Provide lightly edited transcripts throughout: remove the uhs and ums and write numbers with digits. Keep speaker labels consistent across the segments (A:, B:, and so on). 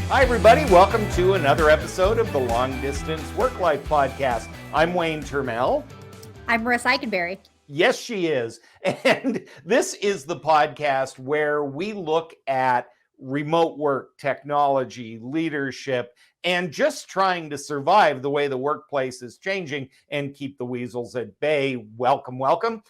A: Hi, everybody. Welcome to another episode of the Long Distance Work Life Podcast. I'm Wayne Termel.
B: I'm Marisa Eikenberry.
A: Yes, she is. And this is the podcast where we look at remote work, technology, leadership, and just trying to survive the way the workplace is changing and keep the weasels at bay. Welcome, welcome.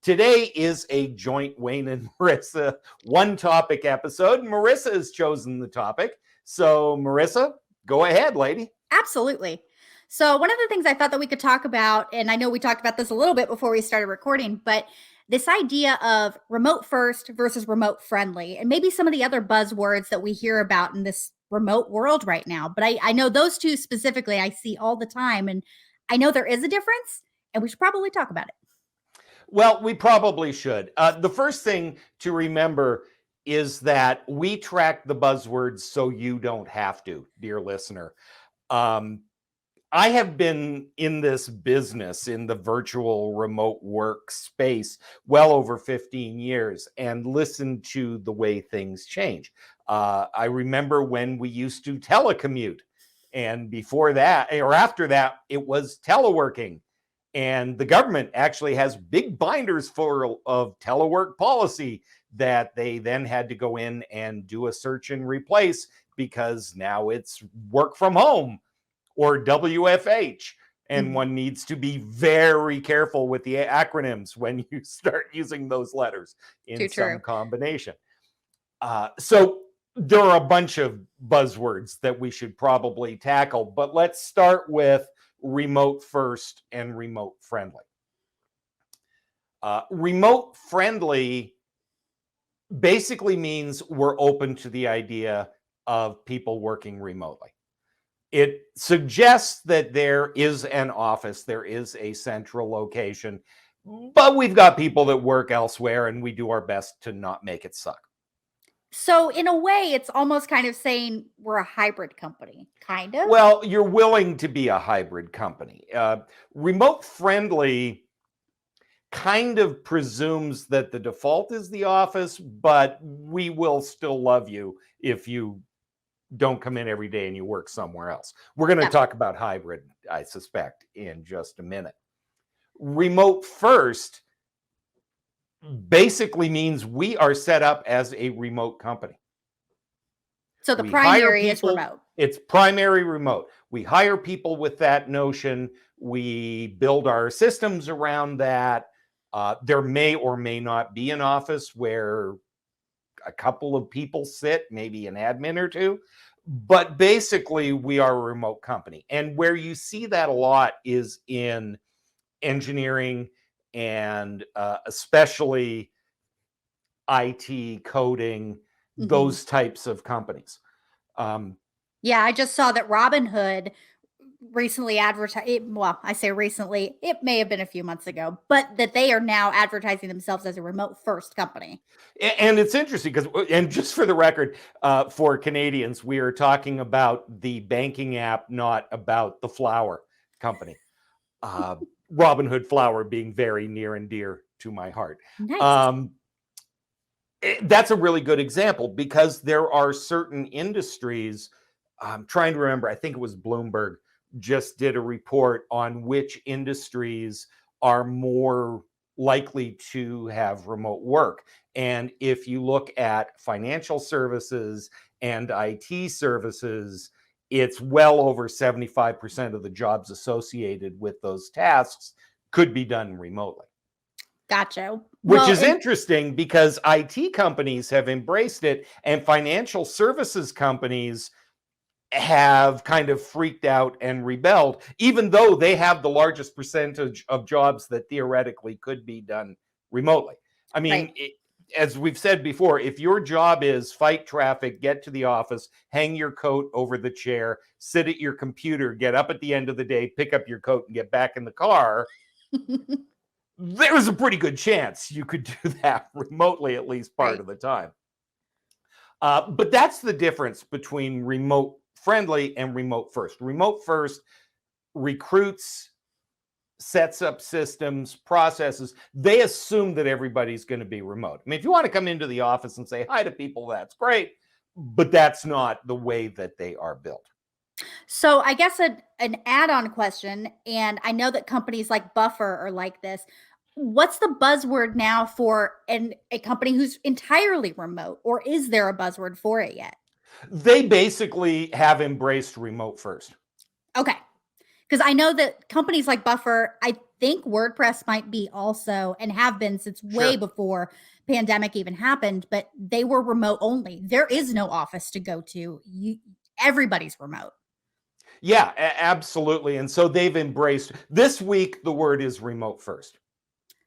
A: Today is a joint Wayne and Marisa one-topic episode. Marisa has chosen the topic. So, Marisa, go ahead, lady.
B: Absolutely. So one of the things I thought that we could talk about, and I know we talked about this a little bit before we started recording, but this idea of remote first versus remote friendly, and maybe some of the other buzzwords that we hear about in this remote world right now. But I know those two specifically I see all the time, and I know there is a difference, and we should probably talk about it.
A: Well, we probably should. The first thing to remember is that we track the buzzwords so you don't have to, dear listener. I have been in this business, in the virtual remote work space, well over 15 years and listened to the way things change. I remember when we used to telecommute, and before that, or after that, it was teleworking. And the government actually has big binders full of telework policy that they then had to go in and do a search and replace because now it's work from home or WFH. And one needs to be very careful with the acronyms when you start using those letters in some combination. So there are a bunch of buzzwords that we should probably tackle, but let's start with remote first and remote friendly. Remote friendly basically means we're open to the idea of people working remotely. It suggests that there is an office, there is a central location, but we've got people that work elsewhere and we do our best to not make it suck.
B: So in a way, it's almost kind of saying we're a hybrid company, kind of.
A: Well, you're willing to be a hybrid company. Remote friendly kind of presumes that the default is the office, but we will still love you if you don't come in every day and you work somewhere else. We're going to talk about hybrid, I suspect, in just a minute. Remote first basically means we are set up as a remote company.
B: So the primary is remote.
A: It's primary remote. We hire people with that notion. We build our systems around that. There may or may not be an office where a couple of people sit, maybe an admin or two, but basically we are a remote company. And where you see that a lot is in engineering and especially IT, coding, those types of companies.
B: Yeah, I just saw that Robinhood recently advertised, well, I say recently, it may have been a few months ago, but that they are now advertising themselves as a remote first company.
A: And it's interesting because, and just for the record, for Canadians, we are talking about the banking app, not about the flour company. Robinhood flour being very near and dear to my heart.
B: Nice.
A: That's a really good example because there are certain industries. I'm trying to remember, I think it was Bloomberg just did a report on which industries are more likely to have remote work. And if you look at financial services and IT services, it's well over 75% of the jobs associated with those tasks could be done remotely.
B: Gotcha.
A: Which is interesting because IT companies have embraced it and financial services companies have kind of freaked out and rebelled, even though they have the largest percentage of jobs that theoretically could be done remotely. I mean, as we've said before, if your job is fight traffic, get to the office, hang your coat over the chair, sit at your computer, get up at the end of the day, pick up your coat and get back in the car, there's a pretty good chance you could do that remotely at least part of the time. But that's the difference between remote friendly and remote first. Remote first recruits, sets up systems, processes. They assume that everybody's going to be remote. I mean, if you want to come into the office and say hi to people, that's great. but that's not the way that they are built.
B: So I guess an add-on question, and I know that companies like Buffer are like this. What's the buzzword now for a company who's entirely remote, or is there a buzzword for it yet?
A: They basically have embraced remote first.
B: Okay. Because I know that companies like Buffer, I think WordPress might be also, and have been since way
A: Sure.
B: before pandemic even happened, but they were remote only. There is no office to go to. Everybody's remote.
A: Yeah, absolutely. And so they've embraced this week. The word is remote first.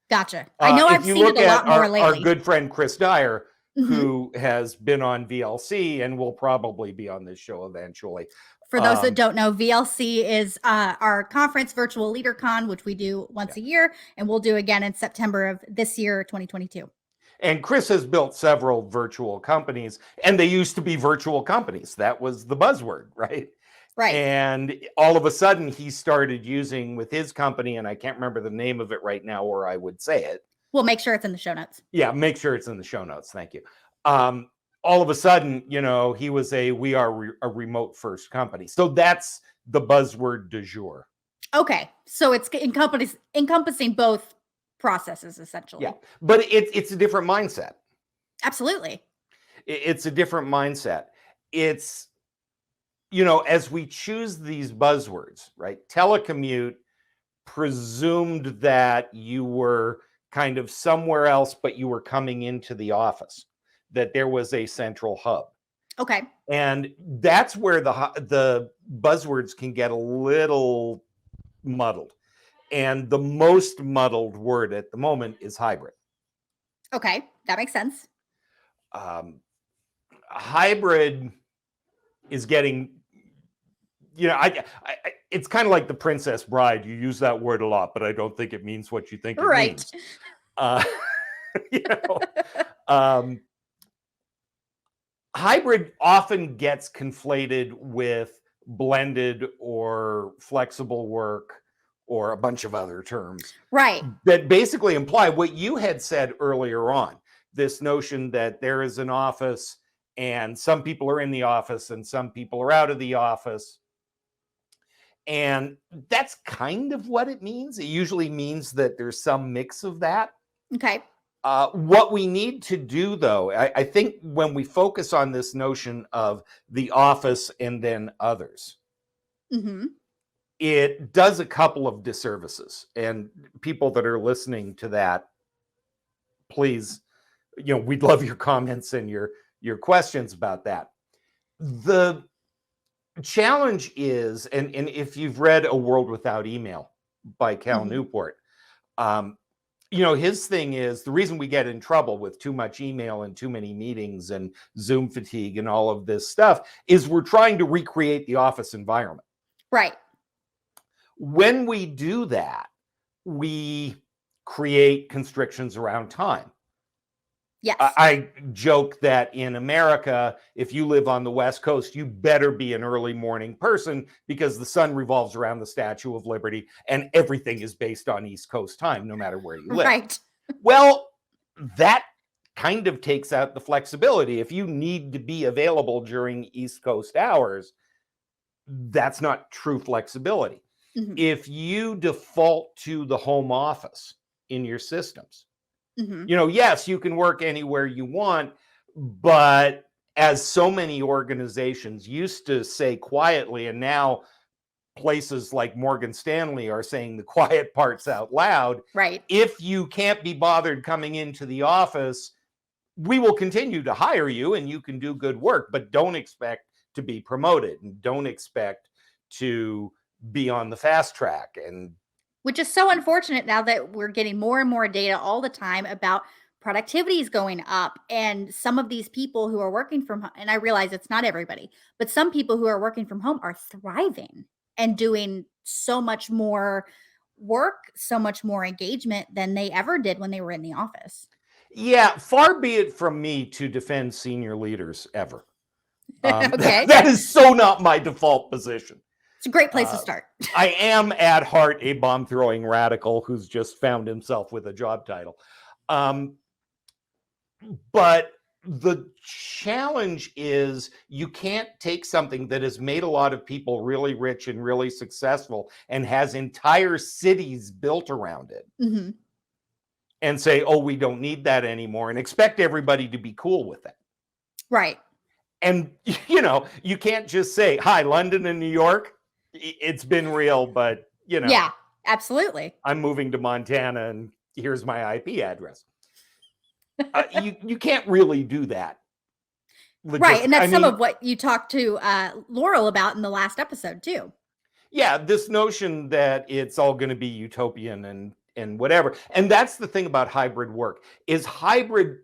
B: Gotcha. I know I've
A: If you
B: seen it
A: look
B: a lot
A: at
B: more
A: our
B: lately.
A: good friend Chris Dyer,
B: Mhm.
A: who has been on VLC and will probably be on this show eventually.
B: For those that don't know, VLC is our conference, Virtual LeaderCon, which we do once a year, and we'll do again in September of this year, 2022.
A: And Chris has built several virtual companies, and they used to be virtual companies. That was the buzzword, right?
B: Right.
A: And all of a sudden, he started using with his company, and I can't remember the name of it right now, or I would say it.
B: We'll make sure it's in the show notes.
A: Yeah, make sure it's in the show notes. Thank you. All of a sudden, he was we are a remote first company. So that's the buzzword du jour.
B: Okay. So it's encompassing both processes, essentially.
A: Yeah, but it's a different mindset.
B: Absolutely.
A: It's a different mindset. It's, as we choose these buzzwords, right? Telecommute presumed that you were kind of somewhere else, but you were coming into the office, that there was a central hub.
B: Okay.
A: And that's where the buzzwords can get a little muddled. And the most muddled word at the moment is hybrid.
B: Okay. That makes sense.
A: Hybrid is getting, it's kind of like the Princess Bride. You use that word a lot, but I don't think it means what you think it means. Hybrid often gets conflated with blended or flexible work or a bunch of other terms.
B: Right.
A: That basically imply what you had said earlier on, this notion that there is an office and some people are in the office and some people are out of the office. And that's kind of what it means. It usually means that there's some mix of that.
B: Okay.
A: What we need to do, though, I think when we focus on this notion of the office and then others, it does a couple of disservices. And people that are listening to that, please, we'd love your comments and your questions about that. The challenge is, and if you've read A World Without Email by Cal Newport, his thing is the reason we get in trouble with too much email and too many meetings and Zoom fatigue and all of this stuff is we're trying to recreate the office environment.
B: Right.
A: When we do that, we create constrictions around time.
B: Yes.
A: I joke that in America, if you live on the West Coast, you better be an early morning person because the sun revolves around the Statue of Liberty and everything is based on East Coast time, no matter where you live.
B: Right.
A: Well, that kind of takes out the flexibility. If you need to be available during East Coast hours, that's not true flexibility. If you default to the home office in your systems, yes, you can work anywhere you want, but as so many organizations used to say quietly, and now places like Morgan Stanley are saying the quiet parts out loud.
B: Right.
A: If you can't be bothered coming into the office, we will continue to hire you and you can do good work, but don't expect to be promoted and don't expect to be on the fast track. And
B: which is so unfortunate now that we're getting more and more data all the time about productivity is going up. And some of these people who are working from home, and I realize it's not everybody, but some people who are working from home are thriving and doing so much more work, so much more engagement than they ever did when they were in the office.
A: Yeah, far be it from me to defend senior leaders ever.
B: Okay.
A: That is so not my default position.
B: It's a great place to start.
A: I am at heart a bomb-throwing radical who's just found himself with a job title. But the challenge is you can't take something that has made a lot of people really rich and really successful and has entire cities built around it
B: Mm-hmm.
A: and say, oh, we don't need that anymore, and expect everybody to be cool with it.
B: Right.
A: And, you can't just say, hi, London and New York, it's been real, but,
B: Yeah, absolutely.
A: I'm moving to Montana and here's my IP address. You can't really do that.
B: Right. And that's some of what you talked to Laurel about in the last episode too.
A: Yeah, this notion that it's all going to be utopian and whatever. And that's the thing about hybrid work, is hybrid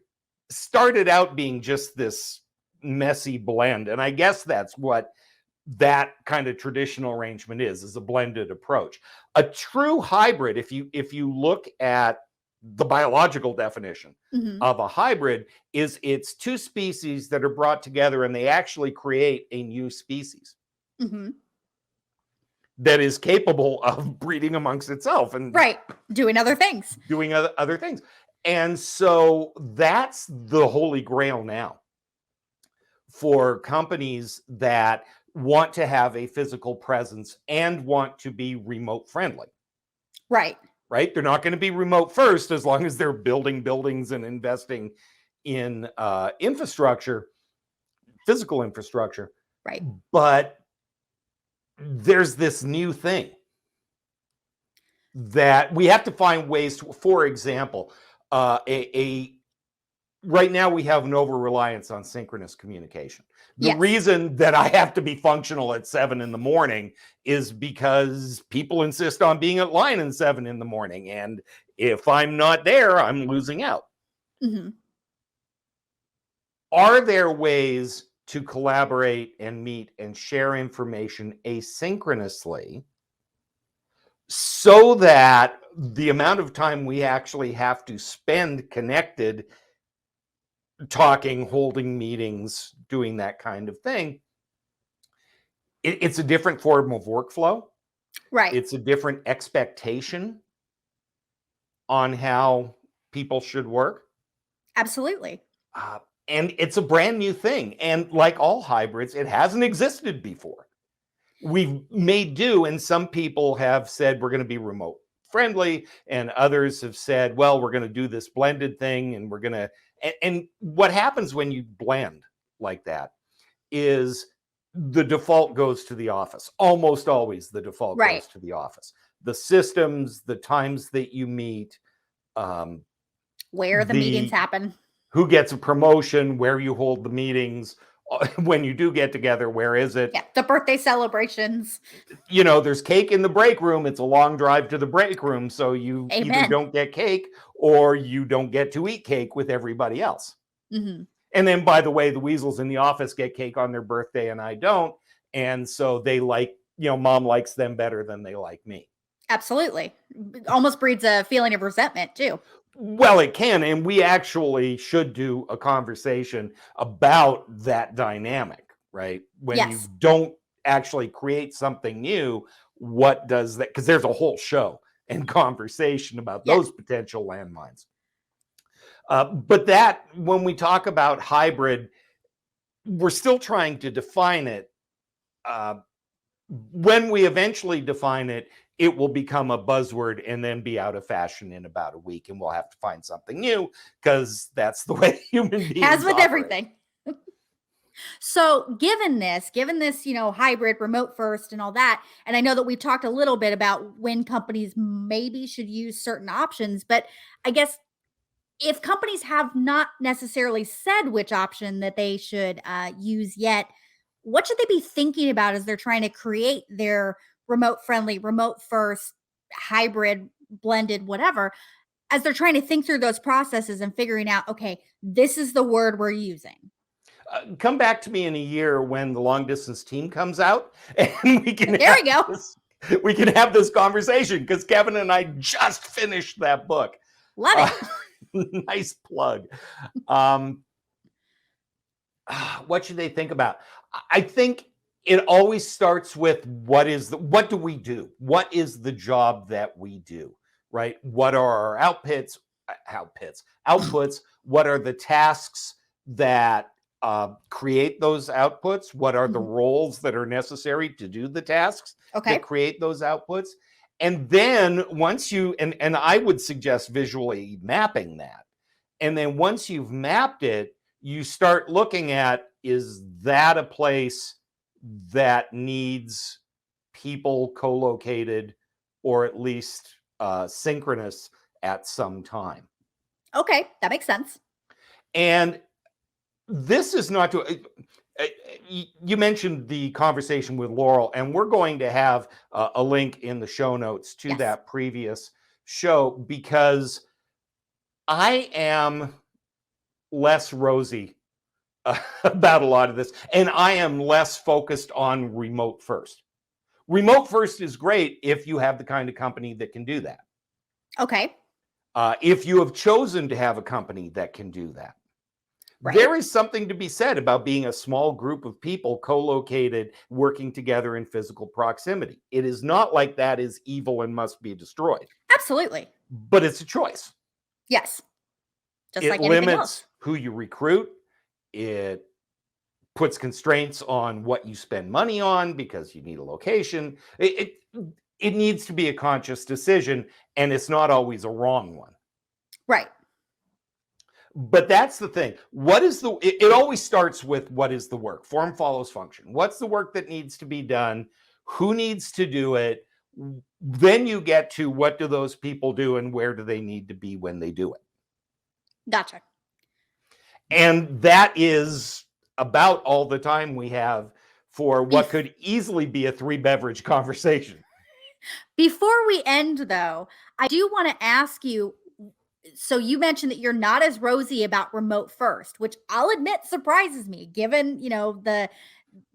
A: started out being just this messy blend. And I guess that's what that kind of traditional arrangement is a blended approach. A true hybrid, if you look at the biological definition of a hybrid, is it's two species that are brought together and they actually create a new species that is capable of breeding amongst itself and
B: doing other things.
A: And so that's the holy grail now for companies that want to have a physical presence and want to be remote friendly.
B: Right.
A: They're not going to be remote first as long as they're building buildings and investing in infrastructure, physical infrastructure.
B: Right.
A: But there's this new thing that we have to find ways to, for example, right now we have an over-reliance on synchronous communication. The reason that I have to be functional at 7 a.m. is because people insist on being at line at 7 a.m. And if I'm not there, I'm losing out. Are there ways to collaborate and meet and share information asynchronously so that the amount of time we actually have to spend connected, talking, holding meetings, doing that kind of thing, it's a different form of workflow.
B: Right.
A: It's a different expectation on how people should work.
B: Absolutely.
A: And it's a brand new thing. And like all hybrids, it hasn't existed before. We've made do, and some people have said we're going to be remote friendly, and others have said, well, we're going to do this blended thing, and we're going to. And what happens when you blend like that is the default goes to the office. Almost always the default goes to the office. The systems, the times that you meet,
B: where the meetings happen,
A: who gets a promotion, where you hold the meetings, when you do get together, where is it?
B: Yeah, the birthday celebrations.
A: There's cake in the break room. It's a long drive to the break room, so you either don't get cake or you don't get to eat cake with everybody else. And then, by the way, the weasels in the office get cake on their birthday and I don't. And so they like, mom likes them better than they like me.
B: Absolutely. Almost breeds a feeling of resentment too.
A: Well, it can. And we actually should do a conversation about that dynamic, right? When you don't actually create something new, what does that? Because there's a whole show and conversation about those potential landmines. But that, when we talk about hybrid, we're still trying to define it. When we eventually define it, it will become a buzzword and then be out of fashion in about a week, and we'll have to find something new because that's the way human beings
B: as with
A: operate.
B: Everything. So given this, hybrid, remote first and all that, and I know that we've talked a little bit about when companies maybe should use certain options, but I guess if companies have not necessarily said which option that they should use yet, what should they be thinking about as they're trying to create their remote friendly, remote first, hybrid, blended, whatever, as they're trying to think through those processes and figuring out, okay, this is the word we're using?
A: Come back to me in a year when the long distance team comes out and we can we can have this conversation, because Kevin and I just finished that book.
B: Love
A: it. Nice plug. What should they think about? I think it always starts with what do we do? What is the job that we do, right? What are our outputs? What are the tasks that create those outputs, what are the roles that are necessary to do the tasks that create those outputs. And then once you, and I would suggest visually mapping that. And then once you've mapped it, you start looking at, is that a place that needs people co-located or at least synchronous at some time?
B: Okay, that makes sense.
A: And this is not to, you mentioned the conversation with Laurel, and we're going to have a link in the show notes to that previous show, because I am less rosy about a lot of this, and I am less focused on remote first. Remote first is great if you have the kind of company that can do that.
B: Okay.
A: If you have chosen to have a company that can do that. Right. There is something to be said about being a small group of people co-located, working together in physical proximity. It is not like that is evil and must be destroyed.
B: Absolutely.
A: But it's a choice.
B: Yes.
A: Just like anything else. It limits who you recruit. It puts constraints on what you spend money on because you need a location. It needs to be a conscious decision, and it's not always a wrong one.
B: Right.
A: But that's the thing. What is the, it always starts with what is the work? Form follows function. What's the work that needs to be done? Who needs to do it? Then you get to what do those people do and where do they need to be when they do it?
B: Gotcha.
A: And that is about all the time we have for what could easily be a 3-beverage conversation.
B: Before we end, though, I do want to ask you, so you mentioned that you're not as rosy about remote first, which I'll admit surprises me, given, you know, the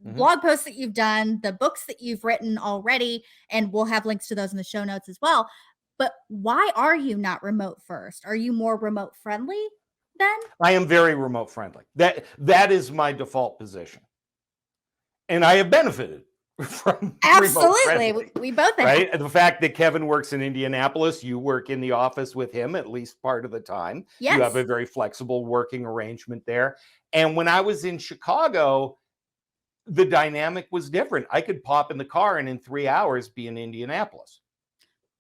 B: blog posts that you've done, the books that you've written already, and we'll have links to those in the show notes as well. But why are you not remote first? Are you more remote friendly then?
A: I am very remote friendly. That is my default position. And I have benefited from
B: absolutely. We both have.
A: Right? And the fact that Kevin works in Indianapolis, you work in the office with him at least part of the time.
B: Yes.
A: You have a very flexible working arrangement there. And when I was in Chicago, the dynamic was different. I could pop in the car and in 3 hours be in Indianapolis.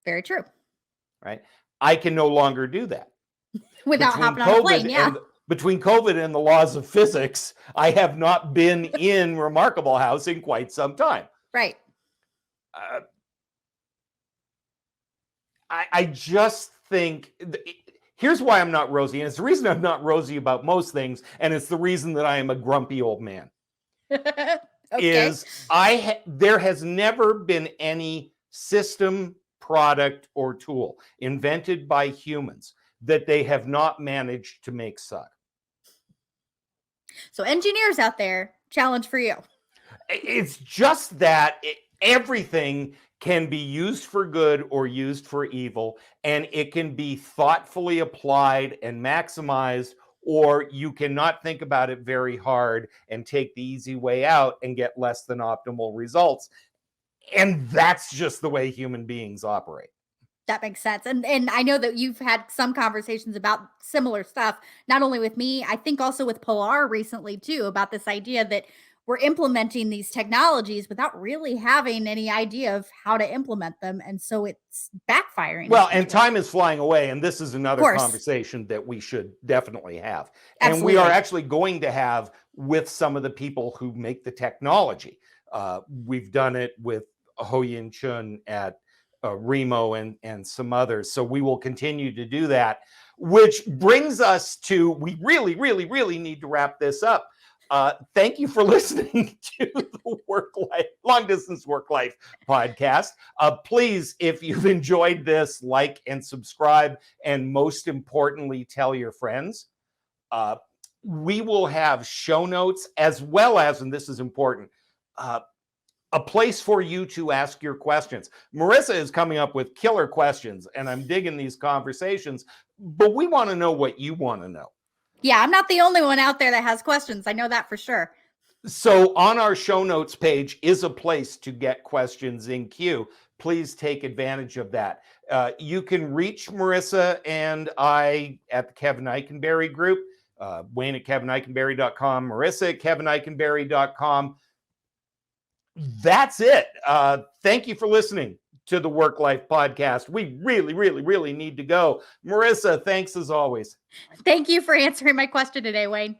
B: Very true.
A: Right? I can no longer do that.
B: Without hopping on a plane, yeah.
A: Between COVID and the laws of physics, I have not been in Remarkable House in quite some time.
B: Right.
A: I just think, here's why I'm not rosy, and it's the reason I'm not rosy about most things, and it's the reason that I am a grumpy old man. Is there has never been any system, product, or tool invented by humans that they have not managed to make suck.
B: So engineers out there, challenge for you.
A: It's just that everything can be used for good or used for evil, and it can be thoughtfully applied and maximized, or you cannot think about it very hard and take the easy way out and get less than optimal results. And that's just the way human beings operate.
B: That makes sense. And I know that you've had some conversations about similar stuff, not only with me, I think also with Pilar recently too, about this idea that we're implementing these technologies without really having any idea of how to implement them. And so it's backfiring.
A: Well, and time is flying away. And this is another conversation that we should definitely have. Absolutely. And we are actually going to have with some of the people who make the technology. We've done it with Ho-Yin Chun at Remo and some others. So we will continue to do that, which brings us to, we really, really, really need to wrap this up. Thank you for listening to the Long Distance Work Life podcast. Please, if you've enjoyed this, like and subscribe, and most importantly, tell your friends. We will have show notes as well as, and this is important, a place for you to ask your questions. Marisa is coming up with killer questions, and I'm digging these conversations, but we want to know what you want to know.
B: Yeah, I'm not the only one out there that has questions. I know that for sure.
A: So on our show notes page is a place to get questions in queue. Please take advantage of that. You can reach Marisa and I at the Kevin Eikenberry group. Wayne at kevineikenberry.com, Marisa at kevineikenberry.com. That's it. Thank you for listening to the Work Life Podcast. We really, really, really need to go. Marisa, thanks as always.
B: Thank you for answering my question today, Wayne.